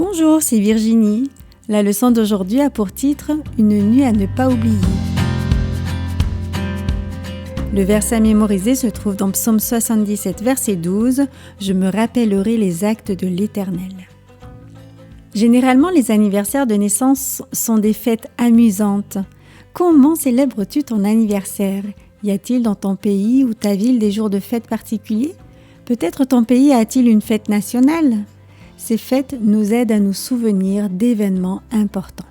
Bonjour, c'est Virginie. La leçon d'aujourd'hui a pour titre « Une nuit à ne pas oublier ». Le verset à mémoriser se trouve dans Psaume 77, verset 12 « Je me rappellerai les actes de l'Éternel ». Généralement, les anniversaires de naissance sont des fêtes amusantes. Comment célèbres-tu ton anniversaire? Y a-t-il dans ton pays ou ta ville des jours de fête particuliers? Peut-être ton pays a-t-il une fête nationale? Ces fêtes nous aident à nous souvenir d'événements importants.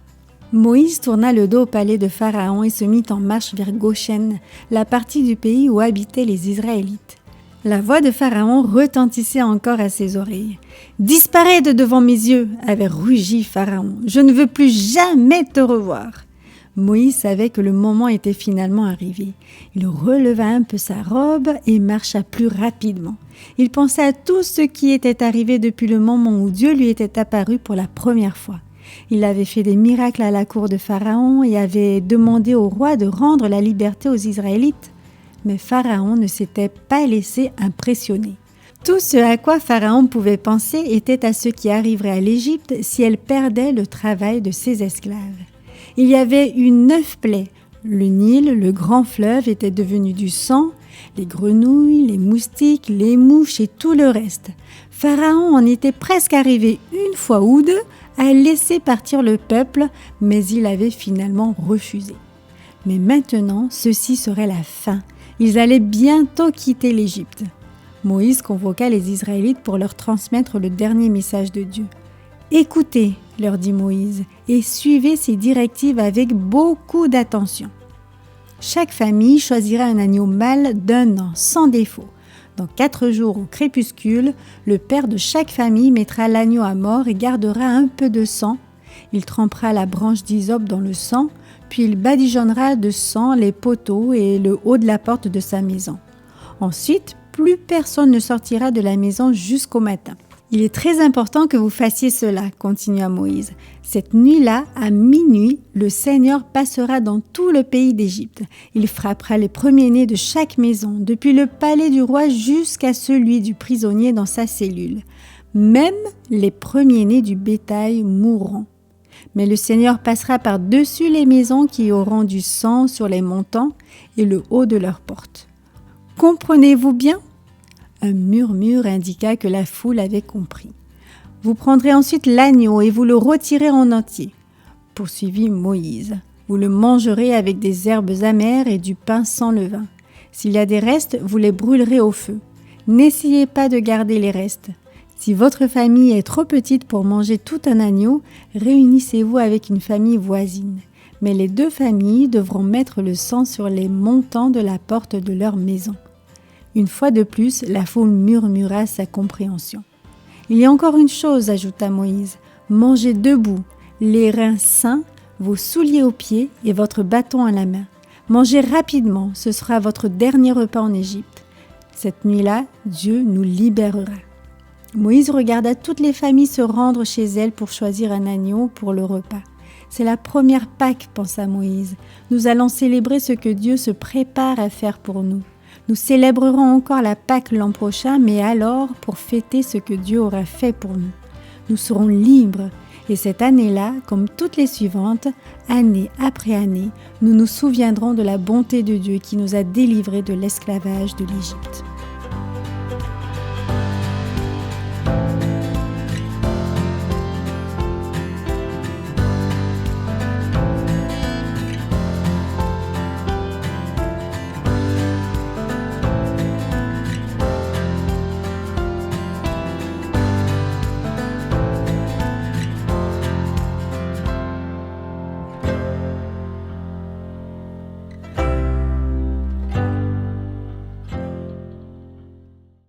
Moïse tourna le dos au palais de Pharaon et se mit en marche vers Goshen, la partie du pays où habitaient les Israélites. La voix de Pharaon retentissait encore à ses oreilles. « Disparais de devant mes yeux !» avait rugi Pharaon. « Je ne veux plus jamais te revoir !» Moïse savait que le moment était finalement arrivé. Il releva un peu sa robe et marcha plus rapidement. Il pensait à tout ce qui était arrivé depuis le moment où Dieu lui était apparu pour la première fois. Il avait fait des miracles à la cour de Pharaon et avait demandé au roi de rendre la liberté aux Israélites. Mais Pharaon ne s'était pas laissé impressionner. Tout ce à quoi Pharaon pouvait penser était à ce qui arriverait à l'Égypte si elle perdait le travail de ses esclaves. Il y avait eu 9 plaies. Le Nil, le grand fleuve, était devenu du sang, les grenouilles, les moustiques, les mouches et tout le reste. Pharaon en était presque arrivé une fois ou deux à laisser partir le peuple, mais il avait finalement refusé. Mais maintenant, ceci serait la fin. Ils allaient bientôt quitter l'Égypte. Moïse convoqua les Israélites pour leur transmettre le dernier message de Dieu. « Écoutez », leur dit Moïse, « et suivez ces directives avec beaucoup d'attention. Chaque famille choisira un agneau mâle d'1 an, sans défaut. Dans 4 jours au crépuscule, le père de chaque famille mettra l'agneau à mort et gardera un peu de sang. Il trempera la branche d'hysope dans le sang, puis il badigeonnera de sang les poteaux et le haut de la porte de sa maison. Ensuite, plus personne ne sortira de la maison jusqu'au matin. Il est très important que vous fassiez cela, continua Moïse. Cette nuit-là, à minuit, le Seigneur passera dans tout le pays d'Égypte. Il frappera les premiers-nés de chaque maison, depuis le palais du roi jusqu'à celui du prisonnier dans sa cellule. Même les premiers-nés du bétail mourront. Mais le Seigneur passera par-dessus les maisons qui auront du sang sur les montants et le haut de leurs portes. Comprenez-vous bien ? Un murmure indiqua que la foule avait compris. « Vous prendrez ensuite l'agneau et vous le retirez en entier, » poursuivit Moïse. « Vous le mangerez avec des herbes amères et du pain sans levain. S'il y a des restes, vous les brûlerez au feu. N'essayez pas de garder les restes. Si votre famille est trop petite pour manger tout un agneau, réunissez-vous avec une famille voisine. Mais les 2 familles devront mettre le sang sur les montants de la porte de leur maison. » Une fois de plus, la foule murmura sa compréhension. « Il y a encore une chose, ajouta Moïse. Mangez debout, les reins sains, vos souliers aux pieds et votre bâton à la main. Mangez rapidement, ce sera votre dernier repas en Égypte. Cette nuit-là, Dieu nous libérera. » Moïse regarda toutes les familles se rendre chez elles pour choisir un agneau pour le repas. « C'est la première Pâque, pensa Moïse. Nous allons célébrer ce que Dieu se prépare à faire pour nous. Nous célébrerons encore la Pâque l'an prochain, mais alors pour fêter ce que Dieu aura fait pour nous. Nous serons libres et cette année-là, comme toutes les suivantes, année après année, nous nous souviendrons de la bonté de Dieu qui nous a délivrés de l'esclavage de l'Égypte.